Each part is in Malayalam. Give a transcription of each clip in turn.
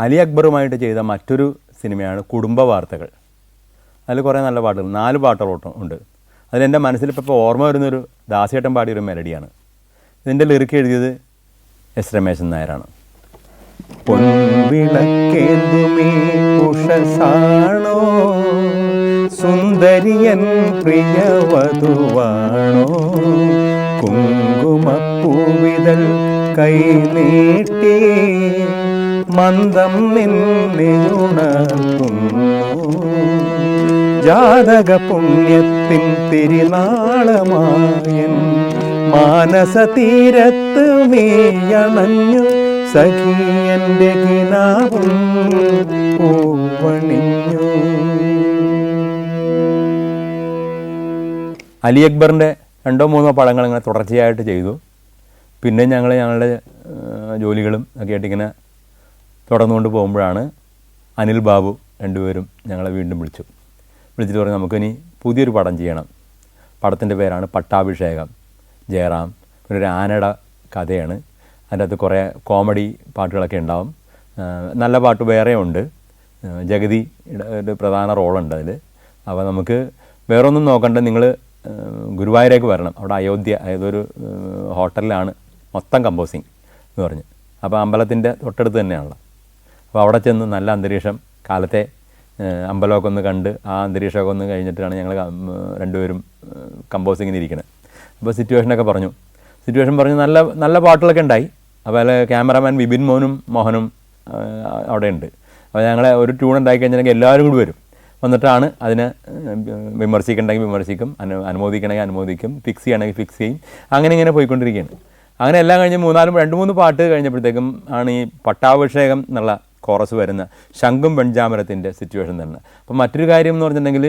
അലി അക്ബറുമായിട്ട് ചെയ്ത മറ്റൊരു സിനിമയാണ് കുടുംബ വാർത്തകൾ. അതിൽ കുറേ നല്ല പാട്ടുകൾ, 4 പാട്ടുകളോട്ടം ഉണ്ട്. അതിലെൻ്റെ മനസ്സിലിപ്പോൾ ഓർമ്മ വരുന്നൊരു ദാസേട്ടൻ പാടിയൊരു മെലഡിയാണ്. ഇതിൻ്റെ ലിറിക്ക് എഴുതിയത് എസ് രമേശൻ നായരാണ്. പൊൻവിളക്കേന്തുമേ ഉഷസാണോ, സുന്ദരിയൻ പ്രിയവധുവാണോ, കുങ്കുമപ്പൂവിതൾ കൈ നീട്ടി മന്ദം നിന്നുണർത്തുന്നു, ജാതക പുണ്യത്തിൻ തിരുനാളമായൻ മാനസ തീരത്ത് മേയണഞ്ഞു സഖിയന്റെ കിനാവും പൂവണിഞ്ഞു. അലി അക്ബറിൻ്റെ 2-3 പടങ്ങൾ ഇങ്ങനെ തുടർച്ചയായിട്ട് ചെയ്തു. പിന്നെ ഞങ്ങളുടെ ജോലികളും ഒക്കെ ആയിട്ട് ഇങ്ങനെ തുടർന്നുകൊണ്ട് പോകുമ്പോഴാണ് അനിൽ ബാബു രണ്ടുപേരും ഞങ്ങളെ വീണ്ടും വിളിച്ചിട്ട് പറഞ്ഞു നമുക്കിനി പുതിയൊരു പടം ചെയ്യണം. പടത്തിൻ്റെ പേരാണ് പട്ടാഭിഷേകം. ജയറാം, പിന്നെ ഒരു ആനയുടെ കഥയാണ്. അതിൻ്റെ അകത്ത് കുറേ കോമഡി പാട്ടുകളൊക്കെ ഉണ്ടാവും. നല്ല പാട്ട് വേറെ ഉണ്ട്. ജഗതിയുടെ ഒരു പ്രധാന റോളുണ്ട് അതിൽ. അപ്പോൾ നമുക്ക് വേറെ ഒന്നും നോക്കണ്ട, നിങ്ങൾ ഗുരുവായൂരേക്ക് വരണം. അവിടെ അയോധ്യ ഏതൊരു ഹോട്ടലിലാണ് മൊത്തം കമ്പോസിങ് എന്ന് പറഞ്ഞ്. അപ്പോൾ അമ്പലത്തിൻ്റെ തൊട്ടടുത്ത് തന്നെയാണല്ലോ. അപ്പോൾ അവിടെ ചെന്ന് നല്ല അന്തരീക്ഷം, കാലത്തെ അമ്പലമൊക്കെ ഒന്ന് കണ്ട് ആ അന്തരീക്ഷമൊക്കെ ഒന്ന് കഴിഞ്ഞിട്ടാണ് ഞങ്ങൾ രണ്ടുപേരും കമ്പോസിങ്ങിന് ഇരിക്കുന്നത്. അപ്പോൾ സിറ്റുവേഷൻ പറഞ്ഞു നല്ല നല്ല പാട്ടുകളൊക്കെ ഉണ്ടായി. അപ്പോൾ അതിൽ ക്യാമറാമാൻ വിപിൻ മോഹനും അവിടെ ഉണ്ട്. അപ്പോൾ ഞങ്ങളെ ഒരു ട്യൂൺ ഉണ്ടായി കഴിഞ്ഞിട്ടുണ്ടെങ്കിൽ എല്ലാവരും കൂടി വരും. വന്നിട്ടാണ് അതിനെ വിമർശിക്കണമെങ്കിൽ വിമർശിക്കും, അനുമോദിക്കണമെങ്കിൽ അനുമോദിക്കും, ഫിക്സ് ചെയ്യണമെങ്കിൽ ഫിക്സ് ചെയ്യും. അങ്ങനെ ഇങ്ങനെ പോയിക്കൊണ്ടിരിക്കുകയാണ്. അങ്ങനെ എല്ലാം കഴിഞ്ഞ് 2-3 പാട്ട് കഴിഞ്ഞപ്പോഴത്തേക്കും ആണ് ഈ പട്ടാഭിഷേകം എന്നുള്ള കോറസ് വരുന്ന ശംഖും വെഞ്ചാമരത്തിൻ്റെ സിറ്റുവേഷൻ തന്നെ. അപ്പോൾ മറ്റൊരു കാര്യം എന്ന് പറഞ്ഞിട്ടുണ്ടെങ്കിൽ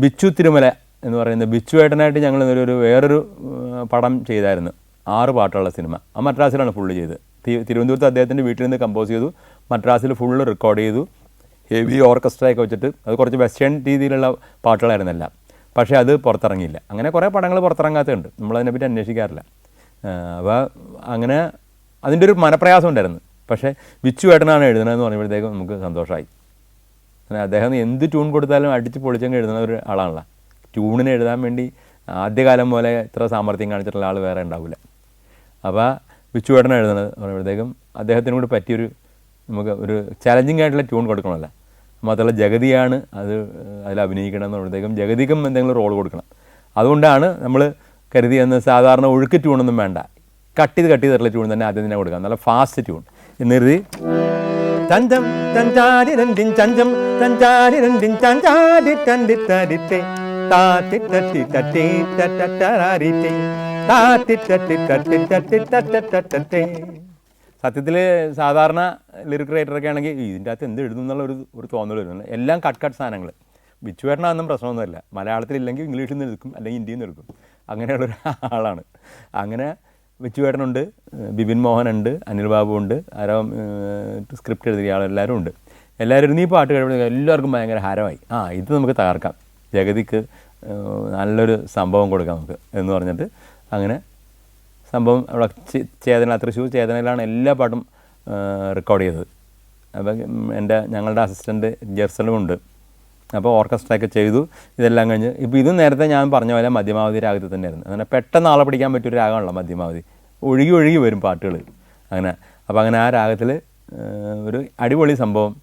ബിച്ചു തിരുമല എന്ന് പറയുന്ന ബിച്ചു ഏട്ടനായിട്ട് ഞങ്ങൾ വേറൊരു പടം ചെയ്തായിരുന്നു. 6 പാട്ടുള്ള സിനിമ. ആ മദ്രാസിലാണ് ഫുള്ള് ചെയ്ത്. തിരുവനന്തപുരത്ത് അദ്ദേഹത്തിൻ്റെ വീട്ടിൽ നിന്ന് കമ്പോസ് ചെയ്തു. മദ്രാസിൽ ഫുള്ള് റെക്കോർഡ് ചെയ്തു. ഹെവി ഓർക്കസ്ട്രയൊക്കെ വെച്ചിട്ട് അത് കുറച്ച് വെസ്റ്റേൺ രീതിയിലുള്ള പാട്ടുകളായിരുന്നല്ല. പക്ഷേ അത് പുറത്തിറങ്ങിയില്ല. അങ്ങനെ കുറേ പടങ്ങൾ പുറത്തിറങ്ങാത്തതുണ്ട്, നമ്മളതിനെപ്പറ്റി അന്വേഷിക്കാറില്ല. അപ്പോൾ അങ്ങനെ അതിൻ്റെ ഒരു മനപ്രയാസം ഉണ്ടായിരുന്നു. പക്ഷേ ബിച്ചു ഏട്ടനാണ് എഴുതുന്നതെന്ന് പറയുമ്പോഴത്തേക്കും നമുക്ക് സന്തോഷമായി. അദ്ദേഹം എന്ത് ട്യൂൺ കൊടുത്താലും അടിച്ച് പൊളിച്ചങ്ങ് എഴുതുന്ന ഒരു ആളാണല്ലോ. ട്യൂണിന് എഴുതാൻ വേണ്ടി ആദ്യകാലം പോലെ ഇത്ര സാമർഥ്യം കാണിച്ചിട്ടുള്ള ആൾ വേറെ ഉണ്ടാവില്ല. അപ്പോൾ ബിച്ചു ഏട്ടൻ എഴുതുന്നത് പറയുമ്പോഴത്തേക്കും അദ്ദേഹത്തിന് കൂടി പറ്റിയൊരു നമുക്ക് ഒരു ചലഞ്ചിങ് ആയിട്ടുള്ള ട്യൂൺ കൊടുക്കണമല്ലോ. മാത്രമല്ല ജഗതിയാണ് അതിൽ അഭിനയിക്കണം എന്ന് പറയുമ്പോഴത്തേക്കും ജഗതിക്കും എന്തെങ്കിലും റോൾ കൊടുക്കണം. അതുകൊണ്ടാണ് നമ്മൾ കരുതിയെന്ന് സാധാരണ ഒഴുക്ക് ട്യൂണൊന്നും വേണ്ട, കട്ട് ചെയ്തിട്ടുള്ള ട്യൂൺ തന്നെ ആദ്യം തന്നെ കൊടുക്കാം, നല്ല ഫാസ്റ്റ് ട്യൂൺ എന്നെഴുതി ചഞ്ചം ചഞ്ചാരി രണ്ടിൻ ചഞ്ചം ചഞ്ചാരി രണ്ടിൻ ചഞ്ചാരി തണ്ടി തരിത്തെ താത്തി തട്ടി തട്ടി തട്ടരാരിത്തെ താത്തി തട്ടി തട്ടി തട്ടി തട്ടേ. സത്യത്തിൽ സാധാരണ ലിറിക് റൈറ്ററൊക്കെ ആണെങ്കിൽ ഇതിൻ്റെ അകത്ത് എന്ത് എഴുതും എന്നുള്ള ഒരു തോന്നൽ വരുന്നുണ്ട്. എല്ലാം കട്ട് സാധനങ്ങൾ. ബിച്ചുവേട്ടനാണെന്നും പ്രശ്നമൊന്നുമില്ല. മലയാളത്തിലില്ലെങ്കിൽ ഇംഗ്ലീഷിൽ നിന്ന് എടുക്കും, അല്ലെങ്കിൽ ഹിന്ദിയിൽ നിന്ന് എടുക്കും. അങ്ങനെയുള്ളൊരു ആളാണ്. അങ്ങനെ ബിച്ചുവേട്ടനുണ്ട്, ബിപിൻ മോഹനുണ്ട്, അനിൽ ബാബു ഉണ്ട്, ആരോ സ്ക്രിപ്റ്റ് എഴുതിയ ആളെല്ലാവരും ഉണ്ട്. എല്ലാവരും ഈ പാട്ട് കഴിയുമ്പോഴത്തേക്കും എല്ലാവർക്കും ഭയങ്കര ഹരമായി. ഇത് നമുക്ക് തകർക്കാം, ജഗതിക്ക് നല്ലൊരു സംഭവം കൊടുക്കാം നമുക്ക് എന്ന് പറഞ്ഞിട്ട് അങ്ങനെ സംഭവം അവിടെ തൃശ്ശൂർ ചേതനയിലാണ് എല്ലാ പാട്ടും റെക്കോർഡ് ചെയ്തത്. അപ്പോൾ ഞങ്ങളുടെ അസിസ്റ്റൻറ്റ് ജെർസലും ഉണ്ട്. അപ്പോൾ ഓർക്കസ്ട്രയൊക്കെ ചെയ്തു. ഇതെല്ലാം കഴിഞ്ഞ് ഇപ്പോൾ ഇതും നേരത്തെ ഞാൻ പറഞ്ഞ പോലെ മധ്യമാവധി രാഗത്തിൽ തന്നെയായിരുന്നു. അങ്ങനെ പെട്ടെന്ന് ആളെ പിടിക്കാൻ പറ്റിയൊരു രാഗമാണല്ലോ മധ്യമാവധി. ഒഴുകി വരും പാട്ടുകൾ അങ്ങനെ. അപ്പോൾ അങ്ങനെ ആ രാഗത്തിൽ ഒരു അടിപൊളി സംഭവം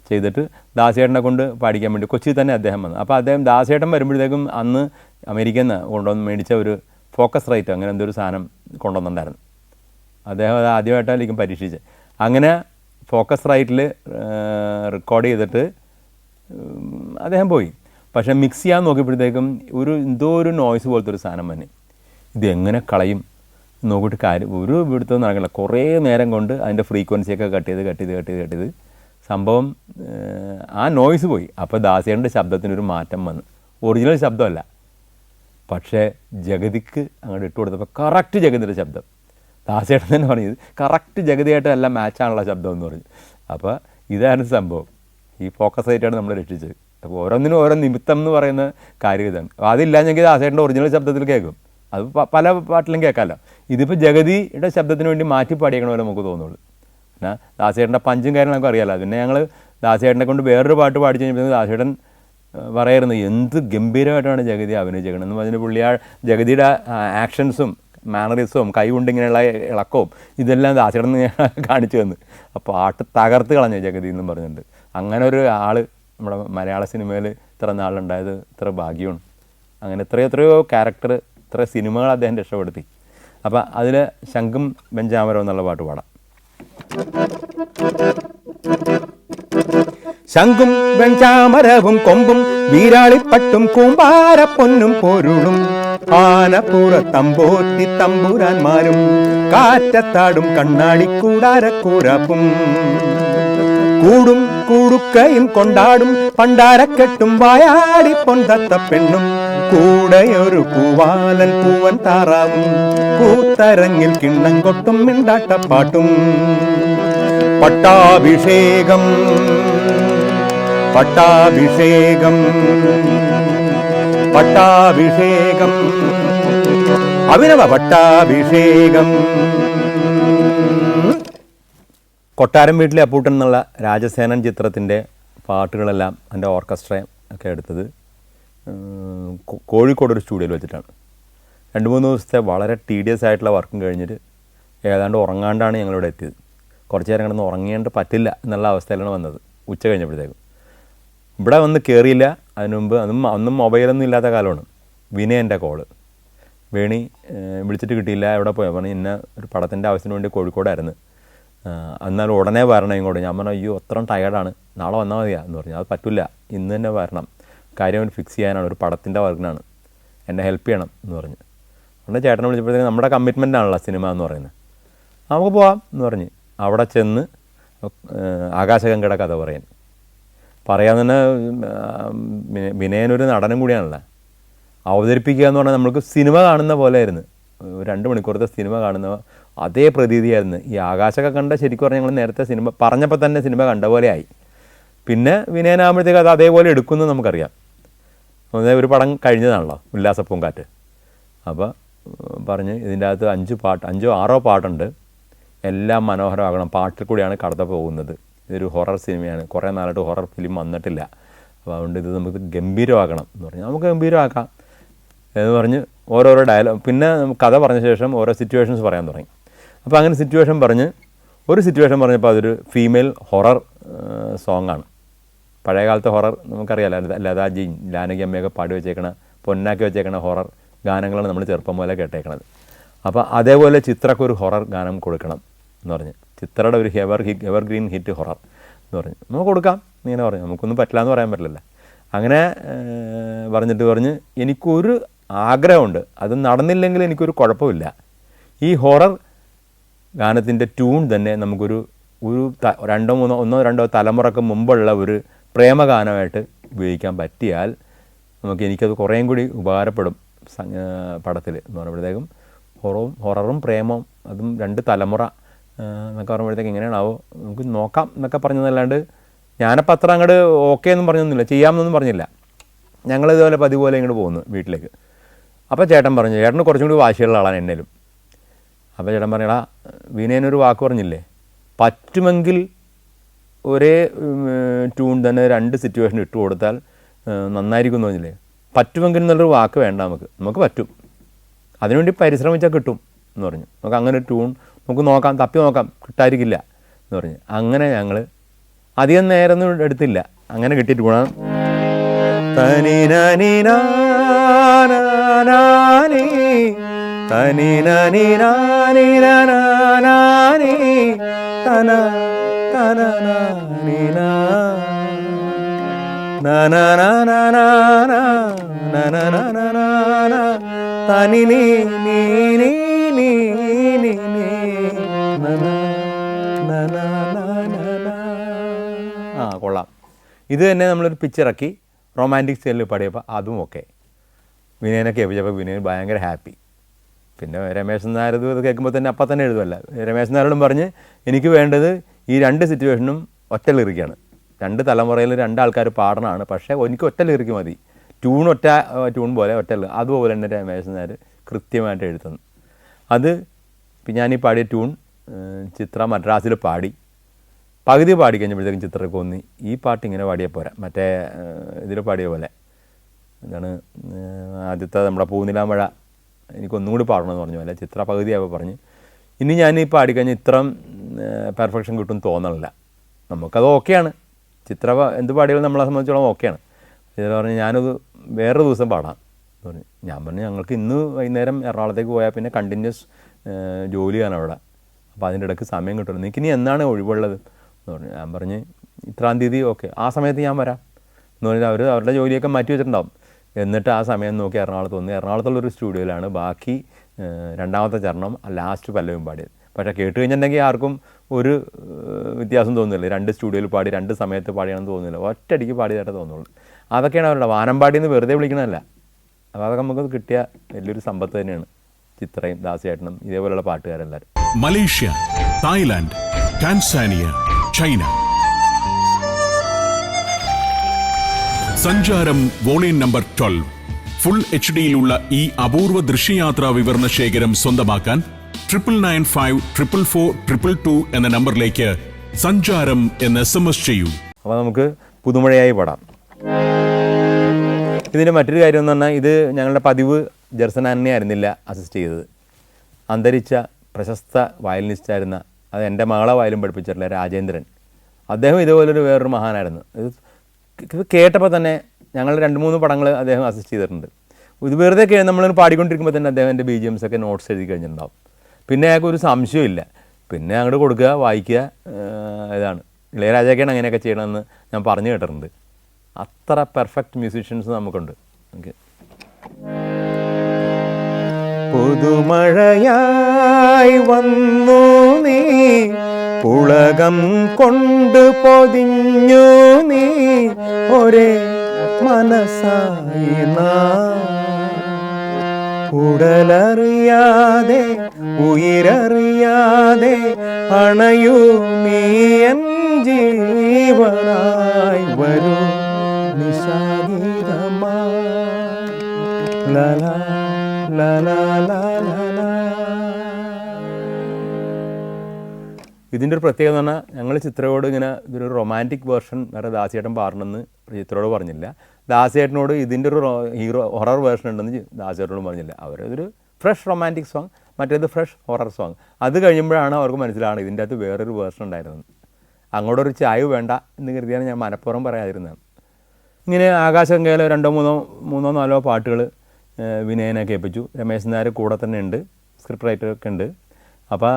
ചെയ്തിട്ട് ദാസേട്ടനെ കൊണ്ട് പാടിക്കാൻ വേണ്ടി കൊച്ചിയിൽ തന്നെ അദ്ദേഹം വന്നു. അപ്പോൾ അദ്ദേഹം ദാസേട്ടൻ വരുമ്പോഴത്തേക്കും അന്ന് അമേരിക്കയിൽ നിന്ന് കൊണ്ടുവന്ന് മേടിച്ച ഒരു ഫോക്കസ് റൈറ്റ് അങ്ങനെ എന്തൊരു സാധനം കൊണ്ടുവന്നിട്ടുണ്ടായിരുന്നു. അദ്ദേഹം അത് ആദ്യമായിട്ടായിരിക്കും പരീക്ഷിച്ച്. അങ്ങനെ ഫോക്കസ് റൈറ്റിൽ റെക്കോർഡ് ചെയ്തിട്ട് അദ്ദേഹം പോയി. പക്ഷേ മിക്സ് ചെയ്യാൻ നോക്കിയപ്പോഴത്തേക്കും എന്തോ ഒരു നോയ്സ് പോലത്തെ ഒരു സാധനം തന്നെ. ഇത് എങ്ങനെ കളയും നോക്കിയിട്ട് ഒരു ഇവിടുത്തെ നടക്കില്ല. കുറേ നേരം കൊണ്ട് അതിൻ്റെ ഫ്രീക്വൻസിയൊക്കെ കട്ട് ചെയ്ത് സംഭവം ആ നോയ്സ് പോയി. അപ്പോൾ ദാസേട്ടൻ്റെ ശബ്ദത്തിനൊരു മാറ്റം വന്നു. ഒറിജിനൽ ശബ്ദമല്ല, പക്ഷേ ജഗതിക്ക് അങ്ങോട്ട് ഇട്ട് കൊടുത്തപ്പോൾ കറക്റ്റ് ജഗതിയുടെ ശബ്ദം. ദാസേട്ടൻ തന്നെ പറഞ്ഞത് കറക്റ്റ് ജഗതിയായിട്ട് എല്ലാം മാച്ചാണുള്ള ശബ്ദം എന്ന് പറഞ്ഞു. അപ്പോൾ ഇതാണ് സംഭവം. ഈ ഫോക്കസ് ആയിട്ടാണ് നമ്മൾ രക്ഷിച്ചത്. അപ്പോൾ ഓരോന്നിനും ഓരോ നിമിത്തം എന്ന് പറയുന്ന കാര്യം ഇതാണ്. അതില്ലാഞ്ഞെങ്കിൽ ദാസേട്ടൻ്റെ ഒറിജിനൽ ശബ്ദത്തിൽ കേൾക്കും, അത് പല പാട്ടിലും കേൾക്കാമല്ലോ. ഇതിപ്പോൾ ജഗതിയുടെ ശബ്ദത്തിന് വേണ്ടി മാറ്റി പാടിയേക്കണ പോലെ നമുക്ക് തോന്നുള്ളൂ. പിന്നെ ദാസേട്ടൻ്റെ പഞ്ചും കാര്യം നമുക്ക് അറിയാമല്ലോ. പിന്നെ ഞങ്ങൾ ദാസേട്ടനെ കൊണ്ട് വേറൊരു പാട്ട് പാടിച്ചു കഴിഞ്ഞപ്പോൾ ദാസേട്ടൻ പറയായിരുന്നു എന്ത് ഗംഭീരമായിട്ടാണ് ജഗതി അഭിനയിച്ചേക്കണം എന്ന് പറഞ്ഞിട്ട് പുള്ളി ആ ജഗതിയുടെ ആക്ഷൻസും മാനറിസവും കൈ കൊണ്ട് ഇങ്ങനെയുള്ള ഇളക്കവും ഇതെല്ലാം ദാസേട്ടൻ കാണിച്ചു തന്നു. അപ്പോൾ പാട്ട് തകർത്ത് കളഞ്ഞു ജഗതി എന്നും പറഞ്ഞിട്ടുണ്ട്. അങ്ങനെ ഒരു ആൾ നമ്മുടെ മലയാള സിനിമയിൽ ഇത്ര നാളുണ്ടായത് ഇത്ര ഭാഗ്യമാണ്. അങ്ങനെ എത്രയോ ക്യാരക്ടർ, ഇത്ര സിനിമകൾ അദ്ദേഹം രക്ഷപ്പെടുത്തി. അപ്പം അതിൽ ശംഖും വെഞ്ചാമരം എന്നുള്ള പാട്ട് പാടാം. ശംഖും വെഞ്ചാമരവും കൊമ്പും വീരാളിപ്പട്ടും കൂമ്പാരപ്പൊന്നും പൊരുളും ആനപ്പുറത്തമ്പോത്തി തമ്പുരാന്മാരും കാറ്റത്താടും കണ്ണാടിക്കൂടാരക്കൂരപ്പും കൂടും കൂടുക്കയും കൊണ്ടാടും പണ്ടാരക്കെട്ടും വായാടി പൊന്തത്ത പെണ്ണും കൂടെയൊരു പൂവാലൻ പൂവൻ താറാവും കൂത്തരങ്ങിൽ കിണ്ണം കൊട്ടും മിണ്ടാട്ടപ്പാട്ടും പട്ടാഭിഷേകം പട്ടാഭിഷേകം പട്ടാഭിഷേകം അഭിനവ പട്ടാഭിഷേകം. കൊട്ടാരം വീട്ടിലെ അപ്പൂട്ടൻ എന്നുള്ള രാജസേനൻ ചിത്രത്തിൻ്റെ പാട്ടുകളെല്ലാം എൻ്റെ ഓർക്കസ്ട്രയും ഒക്കെ എടുത്തത് കോഴിക്കോട് ഒരു സ്റ്റുഡിയോയിൽ വെച്ചിട്ടാണ്. 2-3 ദിവസത്തെ വളരെ ടീഡിയസ് ആയിട്ടുള്ള വർക്കും കഴിഞ്ഞിട്ട് ഏതാണ്ട് ഉറങ്ങാണ്ടാണ് ഞങ്ങളിവിടെ എത്തിയത്. കുറച്ച് നേരം കിടന്ന് ഉറങ്ങേണ്ട പറ്റില്ല എന്നുള്ള അവസ്ഥയിലാണ് വന്നത്. ഉച്ച കഴിഞ്ഞപ്പോഴത്തേക്കും ഇവിടെ വന്ന് കയറിയില്ല. അതിനു മുമ്പ് അന്നും മൊബൈലൊന്നും ഇല്ലാത്ത കാലമാണ്. വിനയൻ്റെ കോള്, വേണി വിളിച്ചിട്ട് കിട്ടിയില്ല, എവിടെ പോയാൽ പറഞ്ഞു ഇന്ന ഒരു പടത്തിൻ്റെ ആവശ്യത്തിന് വേണ്ടി കോഴിക്കോടായിരുന്നു, എന്നാലും ഉടനെ വരണം ഇങ്ങോട്ട്. ഞാൻ പറഞ്ഞു അയ്യോ അത്രയും ടയർഡാണ്, നാളെ വന്നാൽ മതിയാ എന്ന് പറഞ്ഞു. അത് പറ്റില്ല, ഇന്ന് തന്നെ വരണം, കാര്യം ഫിക്സ് ചെയ്യാനാണ്, ഒരു പടത്തിൻ്റെ വർക്കിനാണ്, എന്നെ ഹെൽപ്പ് ചെയ്യണം എന്ന് പറഞ്ഞു. അതുകൊണ്ട് ചേട്ടനെ വിളിച്ചപ്പോഴത്തേക്കും നമ്മുടെ കമ്മിറ്റ്മെൻ്റ് ആണല്ലോ സിനിമ എന്ന് പറയുന്നത്. നമുക്ക് പോവാം എന്ന് പറഞ്ഞ് അവിടെ ചെന്ന് ആകാശഗംഗയുടെ കഥ പറയാൻ തന്നെ വിനയനൊരു നടനും കൂടിയാണല്ലോ. അവതരിപ്പിക്കുക എന്ന് പറഞ്ഞാൽ നമ്മൾക്ക് സിനിമ കാണുന്ന പോലെ ആയിരുന്നു. 2 മണിക്കൂറത്തെ സിനിമ കാണുന്ന അതേ പ്രതീതിയായിരുന്നു. ഈ ആകാശമൊക്കെ കണ്ട ശരിക്കും പറഞ്ഞാൽ ഞങ്ങൾ നേരത്തെ സിനിമ പറഞ്ഞപ്പോൾ തന്നെ സിനിമ കണ്ട പോലെ ആയി. പിന്നെ വിനയനാകുമ്പോഴത്തേക്ക് അത് അതേപോലെ എടുക്കുമെന്ന് നമുക്കറിയാം. ഒരു പടം കഴിഞ്ഞതാണല്ലോ ഉല്ലാസപ്പൂങ്കാറ്റ്. അപ്പോൾ പറഞ്ഞ് ഇതിൻ്റെ അകത്ത് 5-6 പാട്ടുണ്ട്, എല്ലാം മനോഹരമാകണം, പാട്ടിൽ കൂടിയാണ് കടന്നു പോകുന്നത്, ഇതൊരു ഹൊറർ സിനിമയാണ്, കുറേ നാളായിട്ട് ഹൊറർ ഫിലിം വന്നിട്ടില്ല, അപ്പോൾ അതുകൊണ്ട് ഇത് നമുക്ക് ഗംഭീരമാക്കണം എന്ന് പറഞ്ഞു. നമുക്ക് ഗംഭീരമാക്കാം എന്ന് പറഞ്ഞ് ഓരോരോ ഡയലോഗ്, പിന്നെ കഥ പറഞ്ഞ ശേഷം ഓരോ സിറ്റുവേഷൻസ് പറയാൻ തുടങ്ങി. അപ്പോൾ അങ്ങനെ സിറ്റുവേഷൻ പറഞ്ഞപ്പോൾ അതൊരു ഫീമെയിൽ ഹൊറർ സോങ്ങാണ്. പഴയകാലത്തെ ഹൊറർ നമുക്കറിയാമല്ലോ, ലതാജിയും ജാനകി അമ്മയൊക്കെ പാടി വെച്ചേക്കണ, പൊന്നാക്കി വെച്ചേക്കണ ഹൊറർ ഗാനങ്ങളാണ് നമ്മൾ ചെറുപ്പം പോലെ കേട്ടേക്കണത്. അപ്പോൾ അതേപോലെ ചിത്രക്ക് ഒരു ഹൊറർ ഗാനം കൊടുക്കണം എന്ന് പറഞ്ഞ്, ചിത്രയുടെ ഒരു എവർഗ്രീൻ ഹിറ്റ് ഹൊറർ എന്ന് പറഞ്ഞ് നമുക്ക് കൊടുക്കാം ഇങ്ങനെ പറഞ്ഞു. നമുക്കൊന്നും പറ്റില്ല എന്ന് പറയാൻ പറ്റില്ലല്ലോ. അങ്ങനെ പറഞ്ഞ് എനിക്കൊരു ആഗ്രഹമുണ്ട്, അത് നടന്നില്ലെങ്കിൽ എനിക്കൊരു കുഴപ്പമില്ല, ഈ ഹൊറർ ഗാനത്തിൻ്റെ ട്യൂൺ തന്നെ നമുക്കൊരു 1-2 തലമുറക്ക് മുമ്പുള്ള ഒരു പ്രേമഗാനമായിട്ട് ഉപയോഗിക്കാൻ പറ്റിയാൽ എനിക്കത് കുറേയും കൂടി ഉപകാരപ്പെടും പടത്തിൽ എന്ന് പറയുമ്പോഴത്തേക്കും. ഹൊററും പ്രേമവും അതും 2 തലമുറ എന്നൊക്കെ പറയുമ്പോഴത്തേക്ക് എങ്ങനെയാണാവോ നമുക്ക് നോക്കാം എന്നൊക്കെ പറഞ്ഞതല്ലാണ്ട് ഞാനപ്പോൾ അത്ര അങ്ങോട്ട് ഓക്കെ എന്നും പറഞ്ഞൊന്നുമില്ല, ചെയ്യാമെന്നൊന്നും പറഞ്ഞില്ല. ഞങ്ങളിതുപോലെ പതിപോലെ ഇങ്ങോട്ട് പോകുന്നു വീട്ടിലേക്ക്. അപ്പോൾ ചേട്ടൻ പറഞ്ഞു, ചേട്ടന് കുറച്ചും കൂടി വാശിയുള്ള ആളാണ് എന്നേലും. അപ്പോൾ ചേട്ടൻ പറഞ്ഞടാ വിനയനൊരു വാക്ക് പറഞ്ഞില്ലേ, പറ്റുമെങ്കിൽ ഒരേ ട്യൂൺ തന്നെ 2 സിറ്റുവേഷൻ ഇട്ട് കൊടുത്താൽ നന്നായിരിക്കും എന്ന് പറഞ്ഞില്ലേ. പറ്റുമെങ്കിൽ എന്നുള്ളൊരു വാക്ക് വേണ്ട, നമുക്ക് പറ്റും, അതിനുവേണ്ടി പരിശ്രമിച്ചാൽ കിട്ടും എന്ന് പറഞ്ഞു. നമുക്ക് അങ്ങനെ ഒരു ട്യൂൺ നമുക്ക് നോക്കാം, തപ്പി നോക്കാം, കിട്ടാതിരിക്കില്ല എന്ന് പറഞ്ഞു. അങ്ങനെ ഞങ്ങൾ അധികം നേരമൊന്നും എടുത്തില്ല, അങ്ങനെ കിട്ടിയിട്ട് ഗുണം കൊള്ളാം. ഇത് തന്നെ നമ്മളൊരു പിച്ചിറക്കി റൊമാൻറ്റിക് സ്റ്റൈലിൽ പാടിയപ്പോൾ അതും ഓക്കെ. വിനയനെ കേൾപ്പിച്ചപ്പോൾ വിനയൻ ഭയങ്കര ഹാപ്പി. പിന്നെ രമേശൻ നായർ ഇത് കേൾക്കുമ്പോൾ തന്നെ അപ്പം തന്നെ എഴുതുമല്ല. രമേശൻ നായരോടും പറഞ്ഞ് എനിക്ക് വേണ്ടത് ഈ 2 സിറ്റുവേഷനും ഒറ്റ ലിറിക്കാണ്, 2 തലമുറയിൽ 2 ആൾക്കാർ പാടണമാണ്, പക്ഷേ എനിക്ക് ഒറ്റ ലിറിക്ക് മതി, ഒറ്റ ട്യൂൺ പോലെ ഒറ്റ, അതുപോലെ തന്നെ രമേശൻ നായർ കൃത്യമായിട്ട് എഴുതുന്നു. അത് ഞാനീ പാടിയ ട്യൂൺ ചിത്ര മദ്രാസിൽ പാടി പകുതി പാടി കഴിഞ്ഞപ്പോഴത്തേക്കും ചിത്രമൊക്കെ തോന്നി ഈ പാട്ട് ഇങ്ങനെ പാടിയാൽ പോരാ, മറ്റേ ഇതിൽ പാടിയ പോലെ എന്താണ് ആദ്യത്തെ നമ്മുടെ പൂനിലാമഴ എനിക്കൊന്നും കൂടി പാടണമെന്ന് പറഞ്ഞു പോലെ ചിത്ര പകുതിയായപ്പോൾ പറഞ്ഞ് ഇനി ഞാൻ ഈ പാടിക്കഴിഞ്ഞാൽ ഇത്രയും പെർഫെക്ഷൻ കിട്ടും തോന്നണില്ല. നമുക്കത് ഓക്കെയാണ്, ചിത്ര എന്ത് പാടിയാലും നമ്മളെ സംബന്ധിച്ചോളം ഓക്കെയാണ്. ഇതിൽ പറഞ്ഞ് ഞാനത് വേറൊരു ദിവസം പാടാം എന്ന് പറഞ്ഞു. ഞാൻ പറഞ്ഞു ഞങ്ങൾക്ക് ഇന്ന് വൈകുന്നേരം എറണാകുളത്തേക്ക് പോയാൽ പിന്നെ കണ്ടിന്യൂസ് ജോലിയാണ് അവിടെ, അപ്പോൾ അതിൻ്റെ ഇടയ്ക്ക് സമയം കിട്ടുള്ളൂ, നിങ്ങൾക്ക് ഇനി എന്നാണ് ഒഴിവുള്ളത് എന്ന് പറഞ്ഞു. ഞാൻ പറഞ്ഞ് ഇത്രാം തീയതി ഓക്കെ, ആ സമയത്ത് ഞാൻ വരാം എന്ന് പറഞ്ഞാൽ അവർ അവരുടെ ജോലിയൊക്കെ മാറ്റി വെച്ചിട്ടുണ്ടാവും. എന്നിട്ട് ആ സമയം നോക്കി എറണാകുളത്ത് വന്ന് എറണാകുളത്തുള്ളൊരു സ്റ്റുഡിയോയിലാണ് ബാക്കി രണ്ടാമത്തെ ചരണം ലാസ്റ്റ് പല്ലവിയും പാടിയത്. പക്ഷേ കേട്ട് കഴിഞ്ഞിട്ടുണ്ടെങ്കിൽ ആർക്കും ഒരു വ്യത്യാസം തോന്നുന്നില്ല, രണ്ട് സ്റ്റുഡിയോയിൽ പാടി രണ്ട് സമയത്ത് പാടിയാണെന്ന് തോന്നുന്നില്ല, ഒറ്റയടിക്ക് പാടിയതായിട്ട് തോന്നുള്ളൂ. അതൊക്കെയാണ് അവരുടെ വാനമ്പാടിയെന്ന് വെറുതെ വിളിക്കണമല്ല. അപ്പോൾ അതൊക്കെ നമുക്ക് കിട്ടിയ വലിയൊരു സമ്പത്ത് തന്നെയാണ് ചിത്രയും ദാസിയേട്ടനും ഇതേപോലെയുള്ള പാട്ടുകാരെല്ലാവരും. Malaysia, Thailand, Tanzania, China. Sancharam volume number 12 full HD-യിലുള്ള ഈ അപൂർവ ദൃശ്യയാത്രാ വിവരണ ശേഖരം സ്വന്തമാക്കാൻ 99954422 എന്ന നമ്പറിലേക്ക് സഞ്ചാരം എന്ന് SMS ചെയ്യൂ. അപ്പോൾ നമുക്ക് പുതുമഴയായി പാടാം. ഇതിൻ്റെ മറ്റൊരു കാര്യം എന്ന് പറഞ്ഞാൽ ഇത് ഞങ്ങളുടെ പതിവ് ജെർസൺ ആന്റണി ആയിരുന്നില്ല അസിസ്റ്റ് ചെയ്തത്. അന്തരിച്ച പ്രശസ്ത വയലിനിസ്റ്റായിരുന്ന, അത് എൻ്റെ മകളെ വയലും പഠിപ്പിച്ചിട്ടുള്ള രാജേന്ദ്രൻ, അദ്ദേഹം ഇതുപോലൊരു വേറൊരു മഹാനായിരുന്നു. ഇത് കേട്ടപ്പോൾ തന്നെ ഞങ്ങൾ 2-3 പടങ്ങൾ അദ്ദേഹം അസിസ്റ്റ് ചെയ്തിട്ടുണ്ട്. ഇത് വെറുതെ നമ്മൾ പാടിക്കൊണ്ടിരിക്കുമ്പോൾ തന്നെ അദ്ദേഹം എൻ്റെ BGMs ഒക്കെ നോട്ട്സ് എഴുതി കഴിഞ്ഞിട്ടുണ്ടാവും. പിന്നെ അയാൾക്ക് ഒരു സംശയമില്ല, പിന്നെ അങ്ങോട്ട് കൊടുക്കുക, വായിക്കുക, ഇതാണ്. ഇളയരാജയ്ക്കാണ് അങ്ങനെയൊക്കെ ചെയ്യണമെന്ന് ഞാൻ പറഞ്ഞു കേട്ടിട്ടുണ്ട്. അത്ര പെർഫെക്റ്റ് മ്യൂസീഷ്യൻസ് നമുക്കുണ്ട്. ഓക്കെ. പുതുമഴയായി വന്നു നീ, പുളകം കൊണ്ട് പൊതിഞ്ഞു നീ, ഒരേ മനസ്സായി ഉടലറിയാതെ ഉയരറിയാതെ അണയൂ നീ എൻ ജീവനായി വരൂ നിശാഗീതമായി ലലാ ലലാ ലലാ. ഇതിൻ്റെ ഒരു പ്രത്യേകത എന്ന് പറഞ്ഞാൽ ഞങ്ങൾ ചിത്രയോട് ഇങ്ങനെ ഇതൊരു റൊമാൻറ്റിക് വേർഷൻ വേറെ ദാസിയേട്ടൻ പാടണമെന്ന് ചിത്രയോട് പറഞ്ഞില്ല. ദാസിയേട്ടനോട് ഇതിൻ്റെ ഒരു ഹൊറർ വേർഷൻ ഉണ്ടെന്ന് ദാസിയേട്ടനോട് പറഞ്ഞില്ല. അവരതൊരു ഫ്രഷ് റൊമാൻറ്റിക് സോങ്, മറ്റേത് ഫ്രഷ് ഹൊറർ സോങ്. അത് കഴിയുമ്പോഴാണ് അവർക്ക് മനസ്സിലാവുന്നത് ഇതിൻ്റെ അകത്ത് വേറൊരു വേർഷൻ ഉണ്ടായിരുന്നത്. അങ്ങോട്ടൊരു ചായ വേണ്ട എന്ന് കരുതിയാണ് ഞാൻ മനഃപൂർവ്വം പറയാതിരുന്നത്. ഇങ്ങനെ ആകാശഗംഗയിലെ 2-3-4 പാട്ടുകൾ വിനയനെ കേൾപ്പിച്ചു. രമേശൻ നായർ കൂടെ തന്നെ ഉണ്ട്, സ്ക്രിപ്റ്റ് റൈറ്ററൊക്കെ ഉണ്ട്. അപ്പോൾ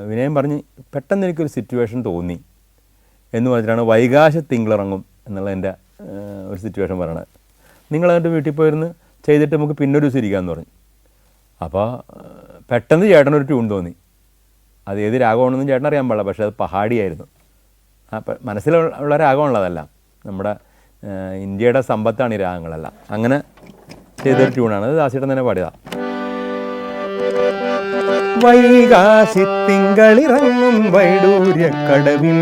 വിനയൻ പറഞ്ഞ് പെട്ടെന്ന് എനിക്കൊരു സിറ്റുവേഷൻ തോന്നി എന്ന് പറഞ്ഞിട്ടാണ് വൈകാശ തിങ്കളിറങ്ങും എന്നുള്ളതിൻ്റെ ഒരു സിറ്റുവേഷൻ പറയണത്. നിങ്ങളതിൻ്റെ വീട്ടിൽ പോയിരുന്ന് ചെയ്തിട്ട് നമുക്ക് പിന്നൊരു ദിവസം ഇരിക്കാമെന്ന് പറഞ്ഞു. അപ്പോൾ പെട്ടെന്ന് ചേട്ടനൊരു ട്യൂൺ തോന്നി. അത് ഏത് രാഗമാണെന്നും ചേട്ടൻ അറിയാൻ പാടില്ല, പക്ഷേ അത് പഹാഡിയായിരുന്നു. മനസ്സിലുള്ള രാഗമുള്ളതല്ല, നമ്മുടെ ഇന്ത്യയുടെ സമ്പത്താണ് ഈ രാഗങ്ങളെല്ലാം. അങ്ങനെ ചെയ്തൊരു ട്യൂണാണ്, അത് ദാസിയേട്ടൻ തന്നെ പാടിയതാണ്. വൈകാശി തിങ്കളിറങ്ങും വൈഡൂര്യക്കടവിൽ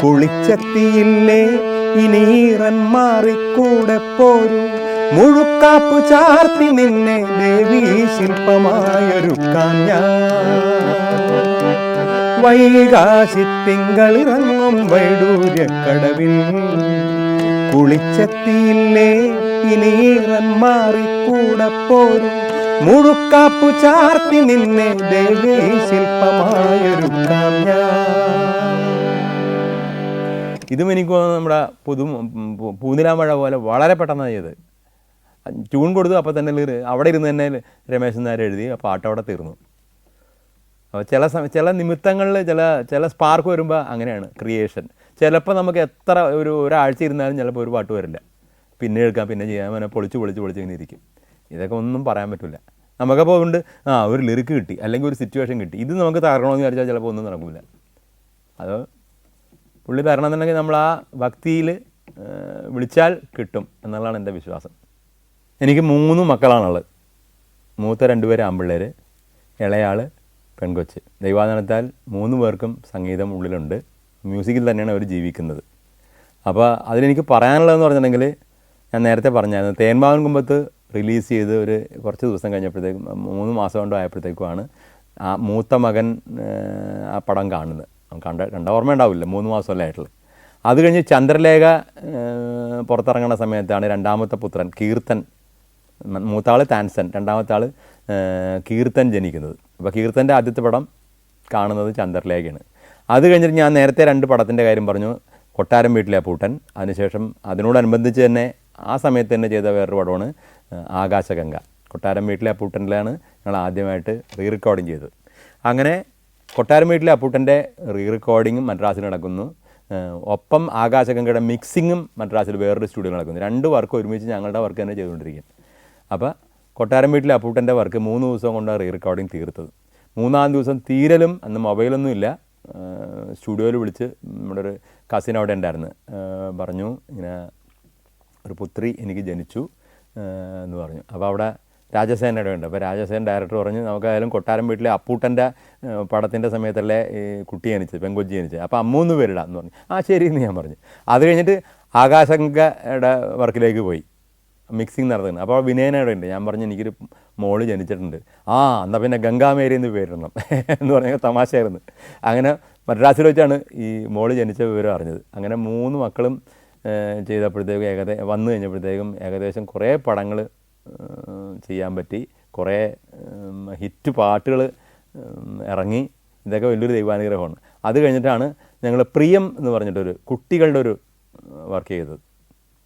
കുളിച്ചെത്തിയില്ലേ ഇനീറൻ മാറിക്കൂടെ പോരും, മുഴുക്കാപ്പ് ചാർത്തി നിന്നെ ദേവീ ശില്പമായൊരുക്കാൻ ഞാൻ. വൈകാശി തിങ്കളിറങ്ങും വൈഡൂര്യക്കടവിൽ കുളിച്ചെത്തിയില്ലേ ഇനീറൻ മാറിക്കൂടെ പോരും, മുഴുക്കാപ്പു ചാർത്തി നിന്നെ ദേവീ ശില്പമായൊരുക്കാം ഞാൻ. ഇതും എനിക്ക് നമ്മുടെ പൂനിലാമഴ പോലെ വളരെ പെട്ടെന്ന് ചെയ്ത് ട്യൂൺ കൊടുത്തു. അപ്പോൾ തന്നെ അവിടെ ഇരുന്ന് തന്നെ രമേശൻ നായർ എഴുതി, ആ പാട്ട് അവിടെ തീർന്നു. അപ്പോൾ ചില നിമിത്തങ്ങളിൽ ചില സ്പാർക്ക് വരുമ്പോൾ അങ്ങനെയാണ് ക്രിയേഷൻ. ചിലപ്പോൾ നമുക്ക് എത്ര ഒരാഴ്ച ഇരുന്നാലും ചിലപ്പോൾ ഒരു പാട്ട് വരില്ല, പിന്നെ എടുക്കാം, പിന്നെ ചെയ്യാൻ പൊളിച്ച് ഇങ്ങനെ ഇരിക്കും. ഇതൊക്കെ ഒന്നും പറയാൻ പറ്റില്ല. നമുക്കപ്പോൾ ഉണ്ട് ഒരു ലിറിക്ക് കിട്ടി, അല്ലെങ്കിൽ ഒരു സിറ്റുവേഷൻ കിട്ടി, ഇത് നമുക്ക് തരണമെന്ന് വിചാരിച്ചാൽ ചിലപ്പോൾ ഒന്നും നടക്കില്ല. അത് പുള്ളി തരണമെന്നുണ്ടെങ്കിൽ നമ്മൾ ആ ഭക്തിയിൽ വിളിച്ചാൽ കിട്ടും എന്നുള്ളതാണ് എൻ്റെ വിശ്വാസം. എനിക്ക് 3 മക്കളാണുള്ളത്. മൂത്ത 2 പേര് ആൺപിള്ളേർ, ഇളയാൾ പെൺകൊച്ച്. ദൈവാധീനത്താൽ 3 പേർക്കും സംഗീതം ഉള്ളിലുണ്ട്. മ്യൂസിക്കിൽ തന്നെയാണ് അവർ ജീവിക്കുന്നത്. അപ്പോൾ അതിലെനിക്ക് പറയാനുള്ളതെന്ന് പറഞ്ഞിട്ടുണ്ടെങ്കിൽ ഞാൻ നേരത്തെ പറഞ്ഞായിരുന്നു, തേന്മാവൻ കുമ്പത്ത് റിലീസ് ചെയ്ത് ഒരു കുറച്ച് ദിവസം കഴിഞ്ഞപ്പോഴത്തേക്കും 3 മാസം കൊണ്ടോ ആയപ്പോഴത്തേക്കുമാണ് ആ മൂത്ത മകൻ ആ പടം കാണുന്നത്. കണ്ട ഓർമ്മ ഉണ്ടാവില്ല, 3 മാസമല്ലേ ആയിട്ടുള്ളൂ. അത് കഴിഞ്ഞ് ചന്ദ്രലേഖ പുറത്തിറങ്ങുന്ന സമയത്താണ് രണ്ടാമത്തെ പുത്രൻ കീർത്തൻ, മൂത്താൾ താൻസൻ, രണ്ടാമത്തെ ആൾ കീർത്തൻ ജനിക്കുന്നത്. അപ്പോൾ കീർത്തൻ്റെ ആദ്യത്തെ പടം കാണുന്നത് ചന്ദ്രലേഖയാണ്. അത് കഴിഞ്ഞിട്ട് ഞാൻ നേരത്തെ 2 പടത്തിൻ്റെ കാര്യം പറഞ്ഞു, കൊട്ടാരം വീട്ടിലെ അപ്പൂട്ടൻ. അതിനുശേഷം അതിനോടനുബന്ധിച്ച് തന്നെ ആ സമയത്ത് തന്നെ ചെയ്ത വേറൊരു പടമാണ് ആകാശഗംഗ. കൊട്ടാരം വീട്ടിലെ അപ്പൂട്ടനിലാണ് ഞങ്ങൾ ആദ്യമായിട്ട് റീറെക്കോർഡിങ് ചെയ്തത്. അങ്ങനെ കൊട്ടാരം വീട്ടിലെ അപ്പൂട്ടൻ്റെ റീറെക്കോർഡിങ്ങും മദ്രാസിൽ നടക്കുന്നു. ഒപ്പം ആകാശഗംഗയുടെ മിക്സിങ്ങും മദ്രാസിൽ വേറൊരു സ്റ്റുഡിയോ നടക്കുന്നു. 2 വർക്ക് ഒരുമിച്ച് ഞങ്ങളുടെ വർക്ക് തന്നെ ചെയ്തുകൊണ്ടിരിക്കുകയാണ്. അപ്പോൾ കൊട്ടാരം വീട്ടിലെ അപ്പൂട്ടൻ്റെ വർക്ക് 3 ദിവസം കൊണ്ട് റീറെക്കോർഡിങ് തീർത്തത്. 3-ാം ദിവസം തീരലും, അന്ന് മൊബൈലൊന്നും ഇല്ല, സ്റ്റുഡിയോയിൽ വിളിച്ച് നമ്മുടെ ഒരു കസിൻ അവിടെ ഉണ്ടായിരുന്നു, പറഞ്ഞു ഇങ്ങനെ ഒരു പുത്രി എനിക്ക് ജനിച്ചു എന്ന് പറഞ്ഞു. അപ്പോൾ അവിടെ രാജസേനയുടെ ഉണ്ട്. അപ്പോൾ രാജസേന ഡയറക്ടർ പറഞ്ഞു നമുക്കായാലും കൊട്ടാരം വീട്ടിലെ അപ്പൂട്ടൻ്റെ പടത്തിൻ്റെ സമയത്തല്ലേ ഈ കുട്ടി ജനിച്ചത്, പെൺകൊച്ചി ജനിച്ചത്, അപ്പോൾ അമ്മൂന്ന് പേരിടാം എന്ന് പറഞ്ഞു. ആ ശരി എന്ന് ഞാൻ പറഞ്ഞു. അത് കഴിഞ്ഞിട്ട് ആകാശഗംഗയുടെ വർക്കിലേക്ക് പോയി, മിക്സിങ് നടത്തുന്നത്. അപ്പോൾ വിനയനയുടെ ഉണ്ട്. ഞാൻ പറഞ്ഞു എനിക്കൊരു മോള് ജനിച്ചിട്ടുണ്ട്. എന്നാൽ പിന്നെ ഗംഗാമേരി എന്ന് പേരിടണം എന്ന് പറഞ്ഞാൽ തമാശയായിരുന്നു. അങ്ങനെ മദ്രാസിൽ വെച്ചാണ് ഈ മോള് ജനിച്ച വിവരം അറിഞ്ഞത്. അങ്ങനെ 3 മക്കളും ചെയ്തപ്പോഴത്തേക്കും വന്നു കഴിഞ്ഞപ്പോഴത്തേക്കും ഏകദേശം കുറേ പടങ്ങൾ ചെയ്യാൻ പറ്റി, കുറേ ഹിറ്റ് പാട്ടുകൾ ഇറങ്ങി. ഇതൊക്കെ വലിയൊരു ദൈവാനുഗ്രഹമാണ്. അത് കഴിഞ്ഞിട്ടാണ് ഞങ്ങൾ പ്രിയം എന്ന് പറഞ്ഞിട്ടൊരു കുട്ടികളുടെ ഒരു വർക്ക് ചെയ്തത്,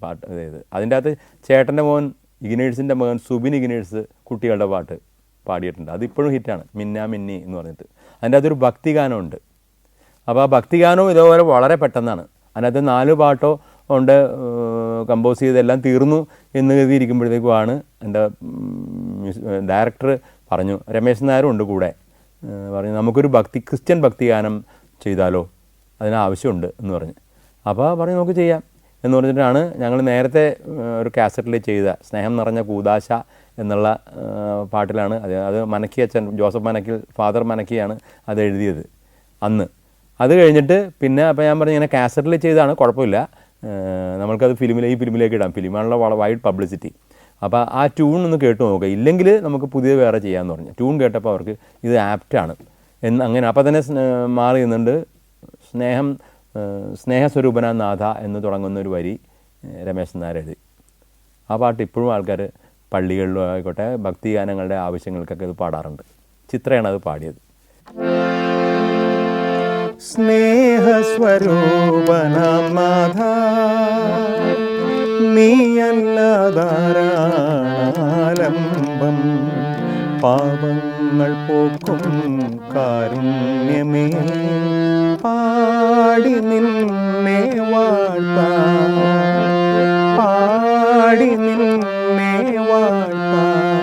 പാട്ട് ചെയ്തത്. അതിൻ്റെ അകത്ത് ചേട്ടൻ്റെ മോൻ ഇഗ്നേഴ്സിൻ്റെ മകൻ സുബിൻ ഇഗ്നേഴ്സ് കുട്ടികളുടെ പാട്ട് പാടിയിട്ടുണ്ട്. അതിപ്പോഴും ഹിറ്റാണ്, മിന്ന മിന്നി എന്ന് പറഞ്ഞിട്ട്. അതിൻ്റെ അകത്തൊരു ഭക്തിഗാനമുണ്ട്. അപ്പോൾ ആ ഭക്തിഗാനവും ഇതേപോലെ വളരെ പെട്ടെന്നാണ്. അതിനകത്ത് 4 പാട്ടോ കൊണ്ട് കമ്പോസ് ചെയ്തെല്ലാം തീർന്നു എന്ന് കരുതിയിരിക്കുമ്പോഴത്തേക്കുമാണ് എൻ്റെ ഡയറക്ടർ പറഞ്ഞു, രമേശ് നായരും ഉണ്ട് കൂടെ, പറഞ്ഞു നമുക്കൊരു ക്രിസ്ത്യൻ ഭക്തിഗാനം ചെയ്താലോ, അതിനാവശ്യമുണ്ട് എന്ന് പറഞ്ഞു. അപ്പോൾ പറഞ്ഞു നമുക്ക് ചെയ്യാം എന്ന് പറഞ്ഞിട്ടാണ് ഞങ്ങൾ നേരത്തെ ഒരു കാസറ്റിൽ ചെയ്ത സ്നേഹം നിറഞ്ഞ കൂദാശ എന്നുള്ള പാട്ടിലാണ് അത് മനക്കി അച്ഛൻ ജോസഫ് മനക്കിൽ, ഫാദർ മനക്കിയാണ് അത് എഴുതിയത് അന്ന്. അത് കഴിഞ്ഞിട്ട് പിന്നെ അപ്പോൾ ഞാൻ പറഞ്ഞു ഇങ്ങനെ കാസറ്റിൽ ചെയ്താണ്, കുഴപ്പമില്ല, നമ്മൾക്കത് ഈ ഫിലിമിലേക്ക് ഇടാം, ഫിലിമാണുള്ള വൈഡ് പബ്ലിസിറ്റി. അപ്പോൾ ആ ട്യൂൺ ഒന്ന് കേട്ട് നോക്കുക, ഇല്ലെങ്കിൽ നമുക്ക് പുതിയ വേറെ ചെയ്യാമെന്ന് പറഞ്ഞു. ട്യൂൺ കേട്ടപ്പോൾ അവർക്ക് ഇത് ആപ്റ്റാണ് അങ്ങനെ. അപ്പോൾ തന്നെ മാറി നിന്നുണ്ട് സ്നേഹസ്വരൂപന നാഥ എന്ന് തുടങ്ങുന്ന ഒരു വരി രമേശ് നായർ എഴുതി. ആ പാട്ട് ഇപ്പോഴും ആൾക്കാർ പള്ളികളിലും ആയിക്കോട്ടെ ഭക്തിഗാനങ്ങളുടെ ആവശ്യങ്ങൾക്കൊക്കെ ഇത് പാടാറുണ്ട്. ചിത്രയാണ് അത് പാടിയത്. സ്നേഹസ്വരൂപനാം നാഥ നീയല്ലാതാരാലംബം, പാപങ്ങൾ പോക്കും കാരുണ്യമേ, പാടി നിന്നെ വാഴ്ത്താം, പാടി നിന്നെ വാഴ്ത്താം,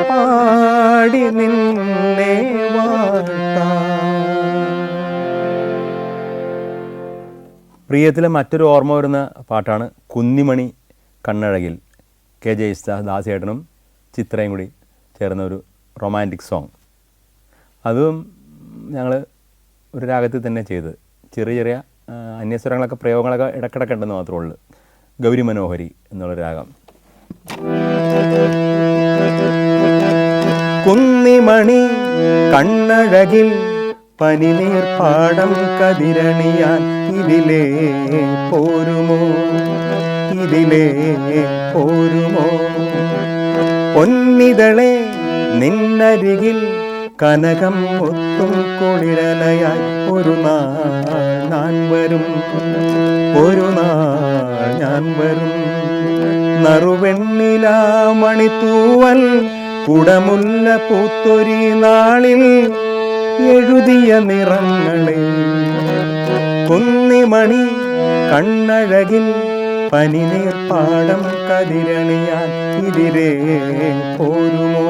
പാടി നിന്നെ വാഴ്ത്താം. പ്രിയത്തിലെ മറ്റൊരു ഓർമ്മ വരുന്ന പാട്ടാണ് കുന്നിമണി കണ്ണഴകിൽ. കെ ജയസ്ദാസ്, ദാസേട്ടനും ചിത്രയും കൂടി ചേർന്ന ഒരു റൊമാൻറ്റിക് സോങ്. അതും ഞങ്ങൾ ഒരു രാഗത്തിൽ തന്നെ ചെയ്ത്, ചെറിയ ചെറിയ അന്യസ്വരങ്ങളൊക്കെ പ്രയോഗങ്ങളൊക്കെ ഇടക്കിടക്ക് ഉണ്ടെന്ന് മാത്രമേ ഉള്ളൂ. ഗൗരി മനോഹരി എന്നുള്ള രാഗം. കുന്നിമണി കണ്ണഴകിൽ പനിനീർപ്പാടം കതിരണിയാൻ ഇതിലേ പോരുമോ, ഇതിലേ പോരുമോ, പൊന്നിതളെ നിന്നരികിൽ കനകം മുത്തും കുളിരലയായി ഒരു നാൾ ഞാൻ വരും, ഒരു നാൾ ഞാൻ വരും. നറുവെണ്ണിലാ മണിത്തൂവൽ കുടമുല്ല പൂത്തൊരി നാളിൽ എഴുതിയ നിറങ്ങളെ, കുന്നിമണി കണ്ണഴകിൽ പനിനീർപ്പാടം കതിരണിയാൻ ഇതിലേ പോരുമോ,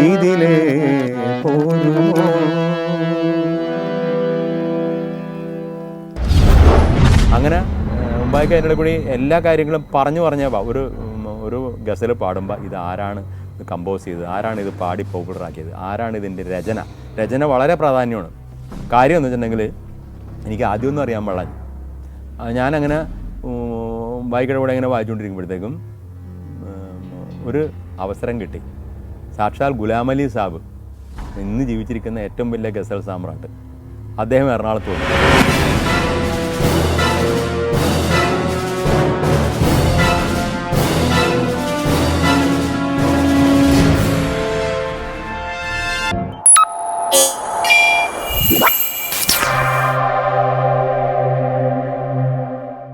ഇതിലേ പോരുമോ. അങ്ങനെ മുമ്പായിക്ക് അതിൻ്റെ കൂടി എല്ലാ കാര്യങ്ങളും പറഞ്ഞു ഒരു ഗസൽ പാടുമ്പോൾ ഇത് ആരാണ് ഇത് കമ്പോസ് ചെയ്തത്, ആരാണ് ഇത് പാടി പോപ്പുലറാക്കിയത്, ആരാണ് ഇതിൻ്റെ രചന വളരെ പ്രാധാന്യമാണ്. കാര്യം എന്ന് വെച്ചിട്ടുണ്ടെങ്കിൽ എനിക്ക് ആദ്യമൊന്നും അറിയാൻ പാടില്ല. ഞാനങ്ങനെ ബൈക്കിടെ കൂടെ ഇങ്ങനെ വായിച്ചുകൊണ്ടിരിക്കുമ്പോഴത്തേക്കും ഒരു അവസരം കിട്ടി. സാക്ഷാൽ ഗുലാം അലി സാബ്, ഇന്ന് ജീവിച്ചിരിക്കുന്ന ഏറ്റവും വലിയ ഗസൽ സാമ്രാട്ട്, അദ്ദേഹം എറണാകുളത്ത് വന്നു.